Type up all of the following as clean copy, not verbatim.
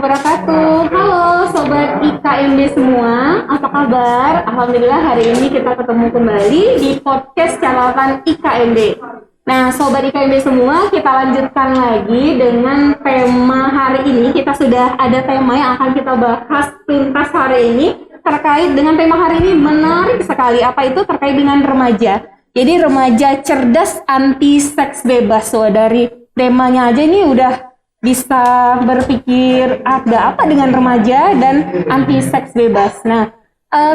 wabarakatuh. Halo Sobat IKMB semua, apa kabar? Alhamdulillah hari ini kita ketemu kembali di podcast catatan IKMB. Nah Sobat IKMB semua, kita lanjutkan lagi dengan tema hari ini. Kita sudah ada tema yang akan kita bahas tuntas hari ini. Terkait dengan tema hari ini menarik sekali. Apa itu? Terkait dengan remaja. Jadi remaja cerdas anti seks bebas. So dari temanya aja ini udah bisa berpikir ada apa dengan remaja dan anti seks bebas. Nah,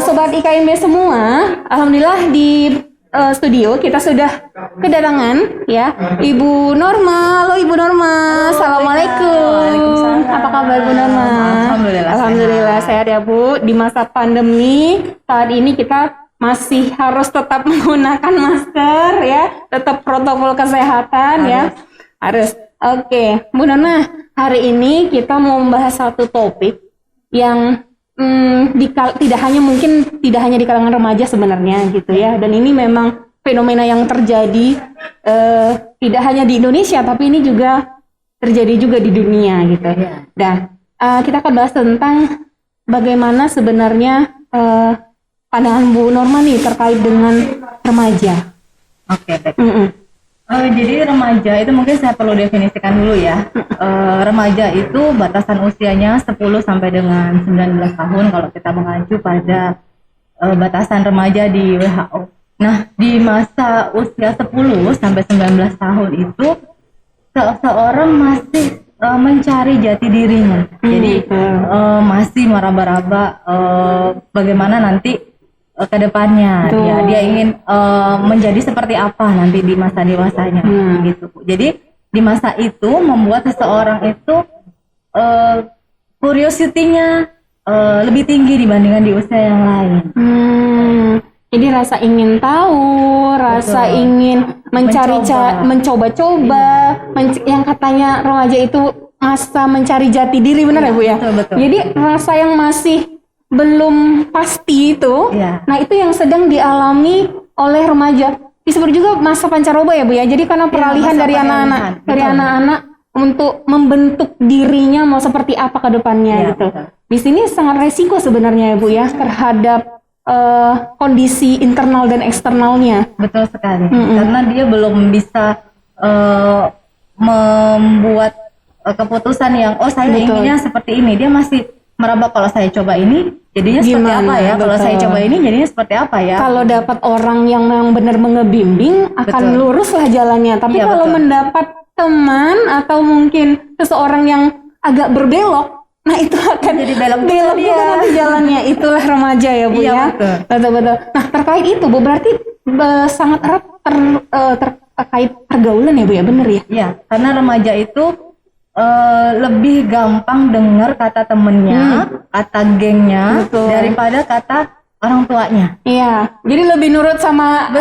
Sobat IKMB semua, alhamdulillah di studio kita sudah kedatangan ya Ibu Norma. Halo Ibu Norma, assalamualaikum. Apa kabar Bu Norma? Alhamdulillah sehat ya Bu. Di masa pandemi saat ini kita masih harus tetap menggunakan masker ya, tetap protokol kesehatan ya, harus. Oke, Bu Nona, hari ini kita mau membahas satu topik yang tidak hanya di kalangan remaja sebenarnya gitu ya, dan ini memang fenomena yang terjadi tidak hanya di Indonesia, tapi ini juga terjadi juga di dunia gitu. Dan kita akan bahas tentang bagaimana sebenarnya pandangan Bu Norma nih terkait dengan remaja. Oke, baik. Jadi remaja itu mungkin saya perlu definisikan dulu ya. Remaja itu batasan usianya 10 sampai dengan 19 tahun kalau kita mengacu pada batasan remaja di WHO. Nah, di masa usia 10 sampai 19 tahun itu seseorang masih mencari jati dirinya. Jadi masih meraba-raba bagaimana nanti ke depannya dia ingin menjadi seperti apa nanti di masa dewasanya gitu. Jadi di masa itu membuat seseorang itu curiosity-nya lebih tinggi dibandingkan di usia yang lain. Jadi rasa ingin tahu, rasa ingin mencoba-coba, yang katanya remaja itu masa mencari jati diri, benar ya Bu ya? Betul. Jadi rasa yang masih belum pasti itu, nah itu yang sedang dialami oleh remaja. Disebut juga masa pancaroba ya Bu ya. Jadi karena peralihan dari anak-anak untuk membentuk dirinya mau seperti apa ke depannya gitu. Betul. Di sini sangat resiko sebenarnya ya Bu ya terhadap kondisi internal dan eksternalnya. Betul sekali. Karena dia belum bisa membuat keputusan yang saya inginnya seperti ini. Dia masih meraba, kalau saya coba ini jadinya seperti apa ya? Kalau saya coba ini jadinya seperti apa ya? Kalau dapat orang yang memang benar mengebimbing akan luruslah jalannya. Tapi kalau mendapat teman atau mungkin seseorang yang agak berbelok, nah itu akan jadi belok juga nanti jalannya. Itulah remaja ya Bu ya. Betul. Nah terkait itu Bu berarti sangat erat terkait pergaulan ya Bu ya, benar ya? Iya, karena remaja itu lebih gampang dengar kata temennya, kata gengnya, daripada kata orang tuanya. Iya, jadi lebih nurut sama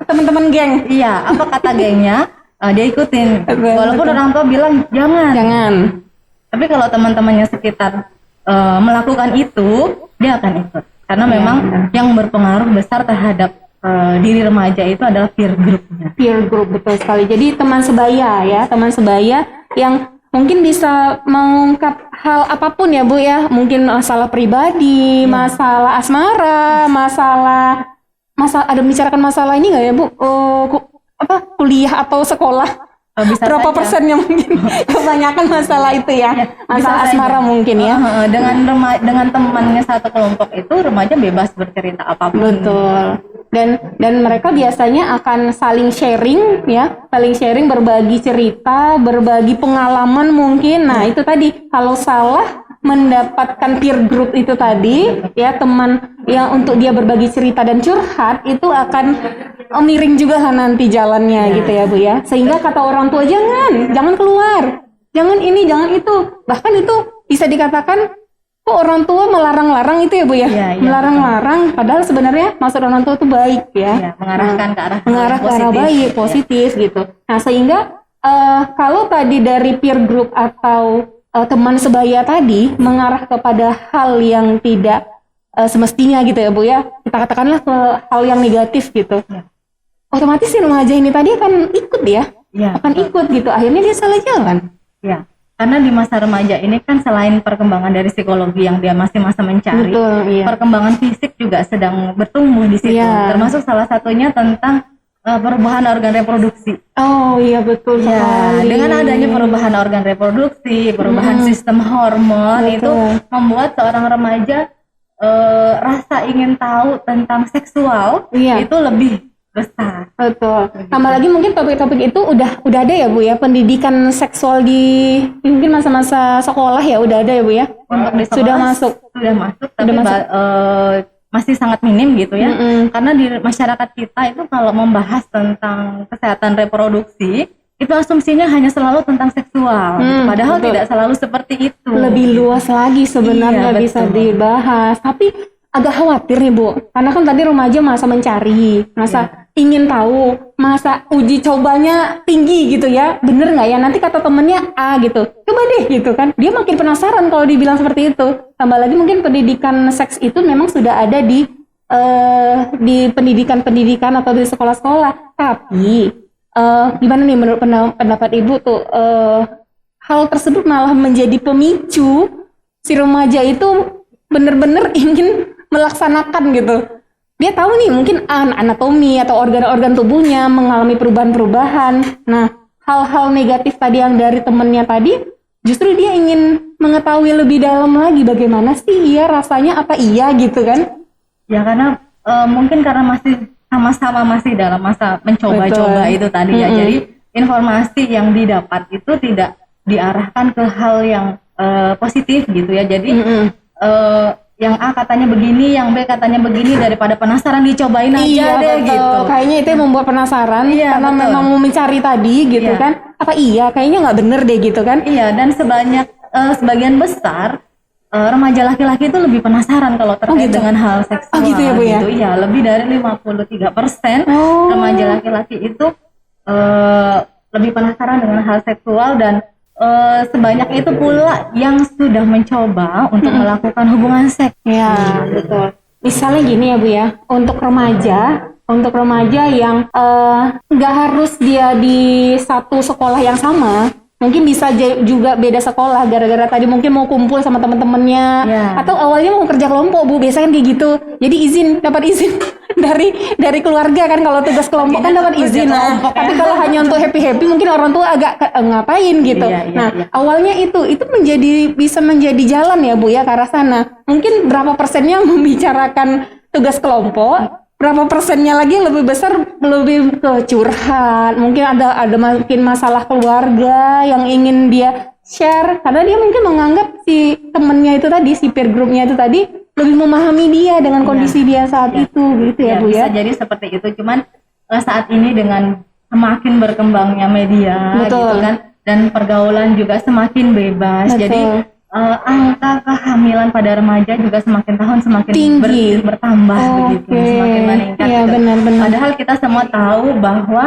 teman-teman geng. Iya, apa kata gengnya dia ikutin. Walaupun orang tua bilang jangan. Tapi kalau teman-temannya sekitar melakukan itu, dia akan ikut. Karena memang yang berpengaruh besar terhadap diri remaja itu adalah peer group-nya. Peer group, betul sekali. Jadi teman sebaya ya, teman sebaya yang mungkin bisa mengungkap hal apapun ya Bu ya, mungkin masalah pribadi, masalah asmara, masalah ada bicarakan masalah ini nggak ya Bu? Kuliah atau sekolah? Berapa persennya mungkin kebanyakan masalah itu ya, masalah asmara mungkin ya. Dengan temannya satu kelompok itu remaja bebas bercerita apapun. Betul. Dan mereka biasanya akan saling sharing ya, berbagi cerita, berbagi pengalaman mungkin. Nah itu tadi kalau salah mendapatkan peer group itu tadi ya, teman yang untuk dia berbagi cerita dan curhat itu akan miring juga lah nanti jalannya gitu ya Bu ya. Sehingga kata orang tua jangan keluar, jangan ini, jangan itu. Bahkan itu bisa dikatakan orang tua melarang-larang itu ya Bu ya, melarang-larang. Padahal sebenarnya maksud orang tua itu baik ya, mengarahkan ke arah baik, positif gitu. Nah sehingga kalau tadi dari peer group atau teman sebaya tadi mengarah kepada hal yang tidak semestinya gitu ya Bu ya, kita katakanlah ke hal yang negatif gitu, otomatis si remaja ini tadi akan ikut akan ikut gitu, akhirnya dia salah jalan. Ya, Karena di masa remaja ini kan selain perkembangan dari psikologi yang dia masih masa mencari, Betul, iya. perkembangan fisik juga sedang bertumbuh di situ. Iya. Termasuk salah satunya tentang perubahan organ reproduksi. Oh iya betul Ya, sekali. dengan adanya perubahan organ reproduksi, perubahan sistem hormon Betul. itu membuat seorang remaja rasa ingin tahu tentang seksual Iya. itu lebih besar. Betul. Tambah lagi mungkin topik-topik itu udah ada ya Bu ya, pendidikan seksual di mungkin masa-masa sekolah ya udah ada ya Bu ya. Untuk di sekolah Sudah masuk. sudah masuk, tapi masuk. masih sangat minim gitu ya. Mm-mm. Karena di masyarakat kita itu kalau membahas tentang kesehatan reproduksi itu asumsinya hanya selalu tentang seksual, padahal betul. tidak selalu seperti itu. Lebih luas lagi sebenarnya Iya, bisa betul. dibahas. Tapi agak khawatir nih Bu, karena kan tadi remaja masa mencari, masa ingin tahu, masa uji cobanya tinggi gitu ya, bener nggak ya? Nanti kata temennya A gitu, coba deh gitu kan. Dia makin penasaran kalau dibilang seperti itu. Tambah lagi mungkin pendidikan seks itu memang sudah ada di pendidikan-pendidikan atau di sekolah-sekolah. Tapi gimana nih menurut pendapat Ibu tuh hal tersebut malah menjadi pemicu si remaja itu bener-bener ingin melaksanakan gitu. Dia tahu nih mungkin anatomi atau organ-organ tubuhnya mengalami perubahan-perubahan. Nah, hal-hal negatif tadi yang dari temennya tadi, justru dia ingin mengetahui lebih dalam lagi bagaimana sih rasanya, apa iya gitu kan? Ya karena mungkin karena masih sama-sama masih dalam masa mencoba-coba Betul. itu tadi ya. Jadi informasi yang didapat itu tidak diarahkan ke hal yang positif gitu ya. Jadi yang A katanya begini, yang B katanya begini, daripada penasaran dicobain aja Iya deh betul. gitu. Kayaknya itu yang membuat penasaran Iya, karena betul. memang mau mencari tadi gitu Iya. kan. Apa iya? Kayaknya nggak bener deh gitu kan? Iya, dan sebagian besar remaja laki-laki itu lebih penasaran kalau terkait gitu? dengan hal seksual. Oh, gitu ya, Bu, ya? Gitu. Iya, lebih dari 53% Oh. remaja laki-laki itu lebih penasaran dengan hal seksual, dan sebanyak itu pula yang sudah mencoba untuk melakukan hubungan seks. Ya, betul. Misalnya gini ya Bu ya, untuk remaja yang nggak harus dia di satu sekolah yang sama, mungkin bisa juga beda sekolah gara-gara tadi mungkin mau kumpul sama teman-temannya, Ya. atau awalnya mau kerja kelompok Bu, biasanya kan kayak gitu. Jadi dapat izin dari keluarga kan, kalau tugas kelompok kan dapat izin. Nah, tapi kalau hanya untuk happy mungkin orang tua agak ngapain gitu. Iya, iya, Nah, iya. awalnya itu bisa menjadi jalan ya Bu ya ke arah sana. Mungkin berapa persennya membicarakan tugas kelompok, berapa persennya lagi lebih besar lebih ke curhat. Mungkin ada mungkin masalah keluarga yang ingin dia share, karena dia mungkin menganggap si temennya itu tadi, si peer groupnya itu tadi lebih memahami dia dengan kondisi dia saat itu gitu ya Bu bisa ya. jadi seperti itu. Cuman saat ini dengan semakin berkembangnya media Betul. gitu kan, dan pergaulan juga semakin bebas. Betul. Jadi angka kehamilan pada remaja juga semakin tahun semakin Tinggi. bertambah begitu, Oke. semakin meningkat. Iya, gitu. benar-benar. Padahal kita semua tahu bahwa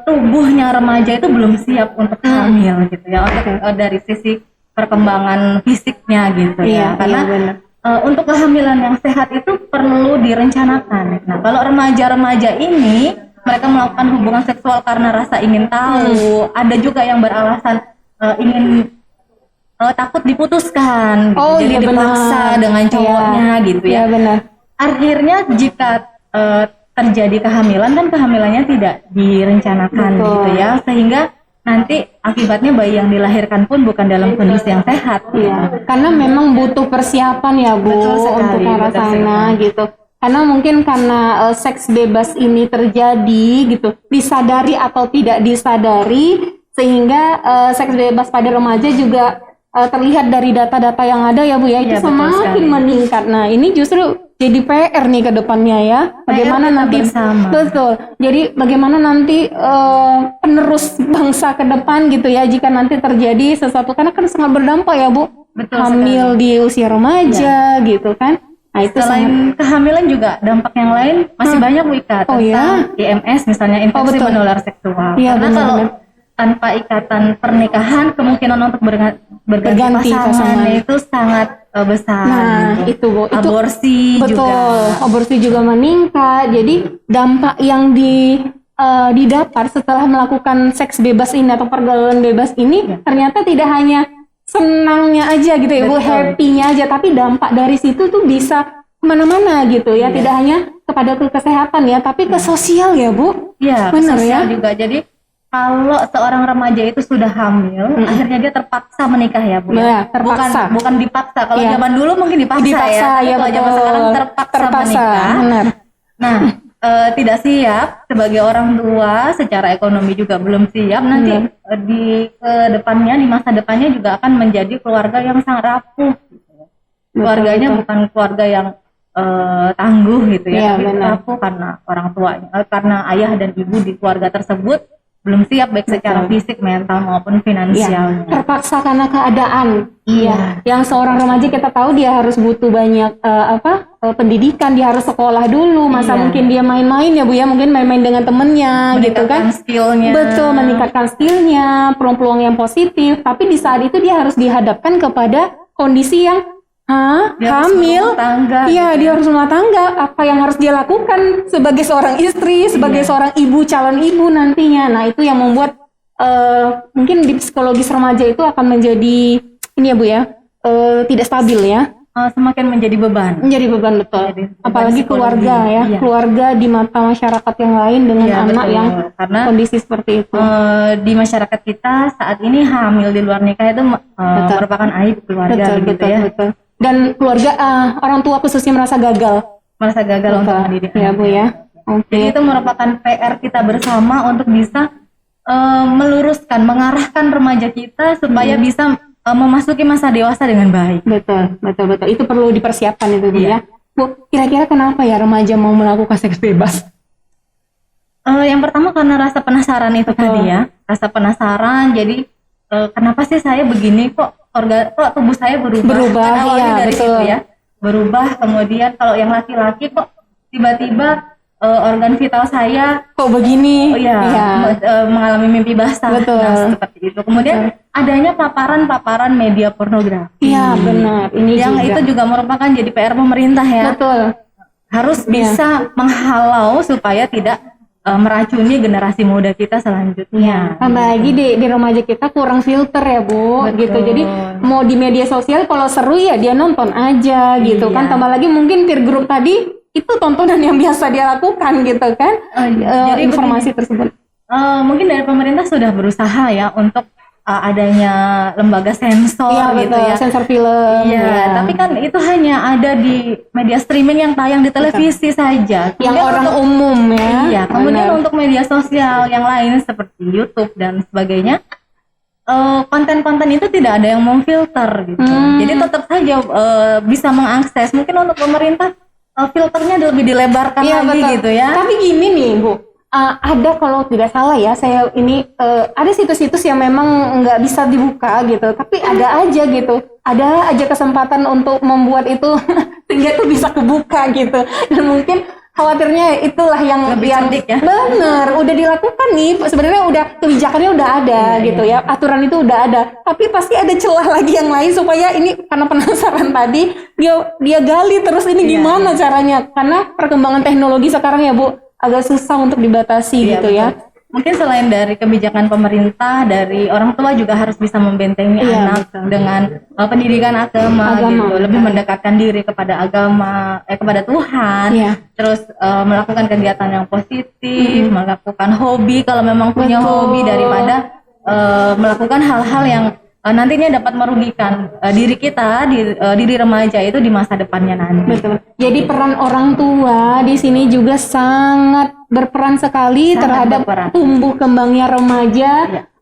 tubuhnya remaja itu belum siap untuk hamil gitu ya, untuk dari sisi perkembangan fisiknya gitu Iya, ya. Karena iya, benar. untuk kehamilan yang sehat itu perlu direncanakan. Nah, kalau remaja-remaja ini mereka melakukan hubungan seksual karena rasa ingin tahu, ada juga yang beralasan ingin takut diputuskan, gitu. Oh, Jadi iya, dipaksa benar. dengan cowoknya gitu ya. Iya benar. Akhirnya jika terjadi kehamilan, kan kehamilannya tidak direncanakan Betul. gitu ya, sehingga nanti akibatnya bayi yang dilahirkan pun bukan dalam kondisi yang sehat. Iya, karena memang butuh persiapan ya Bu Betul sekali, untuk ke arah betul sana sekali. gitu. Karena mungkin karena seks bebas ini terjadi gitu, disadari atau tidak disadari, sehingga seks bebas pada remaja juga terlihat dari data-data yang ada ya Bu ya, itu Iya, betul semakin sekali. meningkat. Nah, ini justru jadi PR nih ke depannya ya. Bagaimana kita nanti bersama. betul. Jadi bagaimana nanti penerus bangsa ke depan gitu ya, jika nanti terjadi sesuatu, karena kan sangat berdampak ya Bu. Betul Hamil di usia remaja gitu kan. Nah, itu sangat Selain kehamilan juga dampak yang lain masih banyak Wika, Oh, tentang IMS misalnya, infeksi betul. menular seksual. Iya, Karena benar-benar. kalau tanpa ikatan pernikahan, kemungkinan untuk berganti Berganti pasangan pasangan. itu sangat besar. Nah, gitu. itu Bu. Itu Aborsi betul. juga. Aborsi juga meningkat. Jadi dampak yang didapat setelah melakukan seks bebas ini atau pergaulan bebas ini ternyata tidak hanya senangnya aja gitu ya Bu, happy-nya aja, tapi dampak dari situ tuh bisa kemana-mana gitu ya, tidak hanya kepada kesehatan ya, tapi ke sosial ya Bu. Iya, benar sosial ya. juga. Jadi kalau seorang remaja itu sudah hamil, akhirnya dia terpaksa menikah ya Bu. Ya, terpaksa. Bukan dipaksa. Kalau zaman dulu mungkin dipaksa ya. Tapi kalau zaman sekarang terpaksa menikah. Benar. Nah, tidak siap sebagai orang tua, secara ekonomi juga belum siap. Nanti di depannya, di masa depannya juga akan menjadi keluarga yang sangat rapuh. Keluarganya bukan keluarga yang tangguh gitu ya, tapi rapuh karena orang tuanya, karena ayah dan ibu di keluarga tersebut belum siap baik secara fisik, mental maupun finansial. Terpaksa karena keadaan. Iya. Yang seorang remaja kita tahu dia harus butuh banyak pendidikan, dia harus sekolah dulu. Masa mungkin dia main-main ya Bu ya, mungkin main-main dengan temennya gitu kan. Skillnya. Betul, meningkatkan skillnya, peluang-peluang yang positif. Tapi di saat itu dia harus dihadapkan kepada kondisi yang hamil, iya dia harus rumah tangga. Apa yang harus dia lakukan sebagai seorang istri, sebagai seorang ibu, calon ibu nantinya. Nah itu yang membuat mungkin di psikologis remaja itu akan menjadi ini ya Bu ya, tidak stabil ya. Semakin menjadi beban. Menjadi beban, betul. Apalagi keluarga ya, keluarga di mata masyarakat yang lain dengan anak yang karena kondisi seperti itu. Di masyarakat kita saat ini hamil di luar nikah itu merupakan aib keluarga gitu ya. Betul. Dan keluarga orang tua khususnya merasa gagal untuk mendidik ya Bu ya. Jadi itu merupakan PR kita bersama untuk bisa meluruskan, mengarahkan remaja kita supaya bisa memasuki masa dewasa dengan baik. Betul. Itu perlu dipersiapkan itu Bu ya. Bu, kira-kira kenapa ya remaja mau melakukan seks bebas? Yang pertama karena rasa penasaran itu tadi ya. Rasa penasaran, jadi kenapa sih saya begini, kok tubuh saya berubah kan awalnya dari situ ya. Berubah, kemudian kalau yang laki-laki kok tiba-tiba organ vital saya kok begini, mengalami mimpi basah. Nah, seperti itu. Kemudian adanya paparan media pornografi. Iya benar. Yang itu juga merupakan jadi PR pemerintah ya. Betul. Harus bisa menghalau supaya tidak meracuni generasi muda kita selanjutnya. Tambah lagi di remaja kita kurang filter ya Bu. Gitu. Jadi mau di media sosial kalau seru ya dia nonton aja gitu kan. Tambah lagi mungkin peer group tadi itu tontonan yang biasa dia lakukan gitu kan. Jadi informasi tersebut. Mungkin dari pemerintah sudah berusaha ya untuk adanya lembaga sensor gitu ya, sensor film. Tapi kan itu hanya ada di media streaming yang tayang di televisi saja. Yang orang umum ya. Kemudian untuk media sosial yang lain seperti YouTube dan sebagainya, konten-konten itu tidak ada yang memfilter gitu. Jadi tetap saja bisa mengakses. Mungkin untuk pemerintah filternya lebih dilebarkan lagi gitu ya. Tapi gini nih Bu. Ada kalau tidak salah ya, saya ini ada situs-situs yang memang nggak bisa dibuka gitu, tapi ada aja gitu, ada aja kesempatan untuk membuat itu sehingga itu bisa kebuka gitu. Dan mungkin khawatirnya itulah yang lebih cerdik ya. Bener, udah dilakukan nih, sebenarnya udah kebijakannya udah ada gitu ya, aturan itu udah ada, tapi pasti ada celah lagi yang lain supaya ini karena penasaran tadi dia gali terus ini gimana caranya, karena perkembangan teknologi sekarang ya Bu agak susah untuk dibatasi gitu ya. Mungkin selain dari kebijakan pemerintah, dari orang tua juga harus bisa membentengi anak dengan pendidikan agama gitu, lebih mendekatkan diri kepada agama, kepada Tuhan. Terus melakukan kegiatan yang positif, melakukan hobi kalau memang punya hobi, daripada melakukan hal-hal yang nantinya dapat merugikan diri kita, diri remaja itu di masa depannya nanti. Betul. Jadi peran orang tua di sini juga sangat berperan sekali terhadap tumbuh kembangnya remaja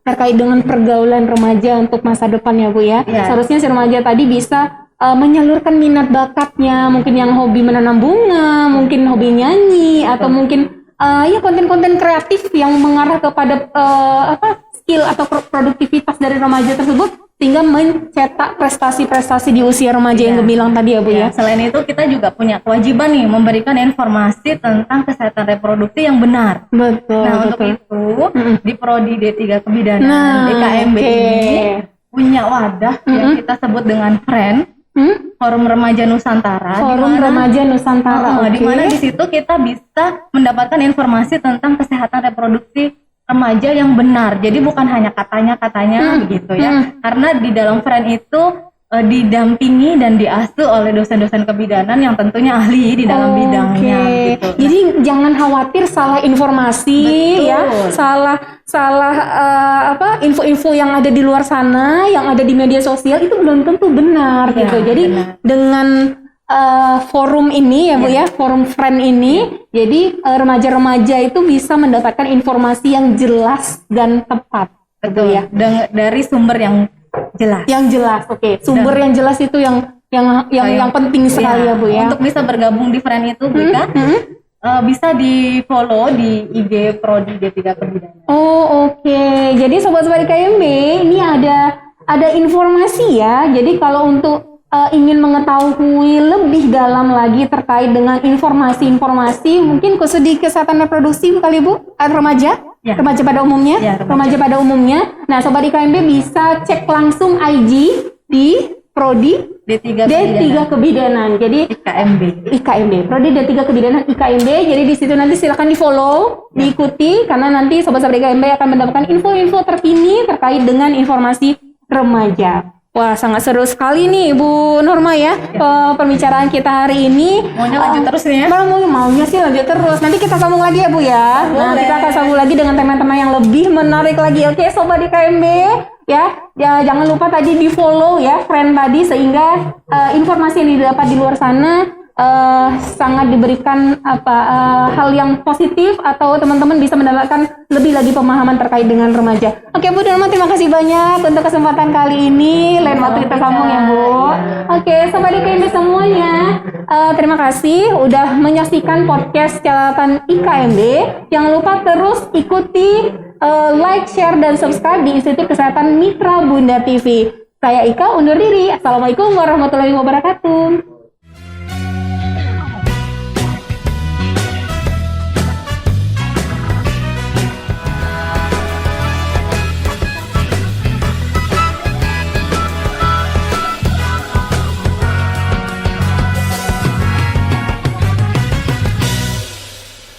terkait dengan pergaulan remaja untuk masa depan ya Bu ya. Seharusnya si remaja tadi bisa menyalurkan minat bakatnya, mungkin yang hobi menanam bunga, mungkin hobi nyanyi, atau mungkin konten-konten kreatif yang mengarah kepada skill atau produktivitas dari remaja tersebut sehingga mencetak prestasi-prestasi di usia remaja yang gemilang tadi ya Bu ya. Selain itu kita juga punya kewajiban nih memberikan informasi tentang kesehatan reproduksi yang benar. Betul. Nah untuk itu di Prodi D3 Kebidanan DKMB ini punya wadah yang kita sebut dengan FRIEND. Forum Remaja Nusantara. Forum Remaja Nusantara. Di mana di situ kita bisa mendapatkan informasi tentang kesehatan reproduksi remaja yang benar. Jadi bukan hanya katanya begitu ya. Karena di dalam friend itu didampingi dan diasuh oleh dosen-dosen kebidanan yang tentunya ahli di dalam bidangnya gitu. Jadi jangan khawatir salah informasi. Betul. Ya, salah info-info yang ada di luar sana, yang ada di media sosial itu belum tentu benar Ya, gitu. Jadi dengan forum ini ya Bu ya, forum friend ini, jadi remaja-remaja itu bisa mendapatkan informasi yang jelas dan tepat. Betul ya. Dari sumber yang jelas. Yang jelas, oke. Sumber yang jelas itu yang penting sekali ya Bu ya. Untuk bisa bergabung di friend itu Bika, bisa di follow di IG Prodi D3 Kebidanan. Oh oke. Jadi sobat-sobat IKMB ini ada informasi ya. Jadi kalau untuk ingin mengetahui lebih dalam lagi terkait dengan informasi-informasi mungkin khusus di kesehatan reproduksi kali Bu, remaja? Ya. Remaja pada umumnya, remaja pada umumnya. Nah, sobat IKMB bisa cek langsung IG di Prodi D3 Kebidanan. Jadi IKMB, Prodi D3 Kebidanan IKMB. Jadi di situ nanti silakan di-follow, diikuti karena nanti sobat-sobat IKMB akan mendapatkan info-info terkini terkait dengan informasi remaja. Wah, sangat seru sekali nih Bu Norma ya, pembicaraan kita hari ini. Maunya lanjut terus nih ya? Maunya sih lanjut terus. Nanti kita sambung lagi ya Bu ya. Nah, kita akan sambung lagi dengan teman-teman yang lebih menarik lagi. Oke, Sobat IKMB ya jangan lupa tadi di follow ya friend tadi sehingga informasi yang didapat di luar sana sangat diberikan hal yang positif atau teman-teman bisa mendapatkan lebih lagi pemahaman terkait dengan remaja. Oke Bu Norma, terima kasih banyak untuk kesempatan kali ini. Lain waktu kita sambung ya Bu. Oke, Sobat IKMB semuanya, terima kasih udah menyaksikan podcast catatan IKMB. Jangan lupa terus ikuti, like, share, dan subscribe di Institut Kesehatan Mitra Bunda TV. Saya Ika undur diri. Assalamualaikum warahmatullahi wabarakatuh.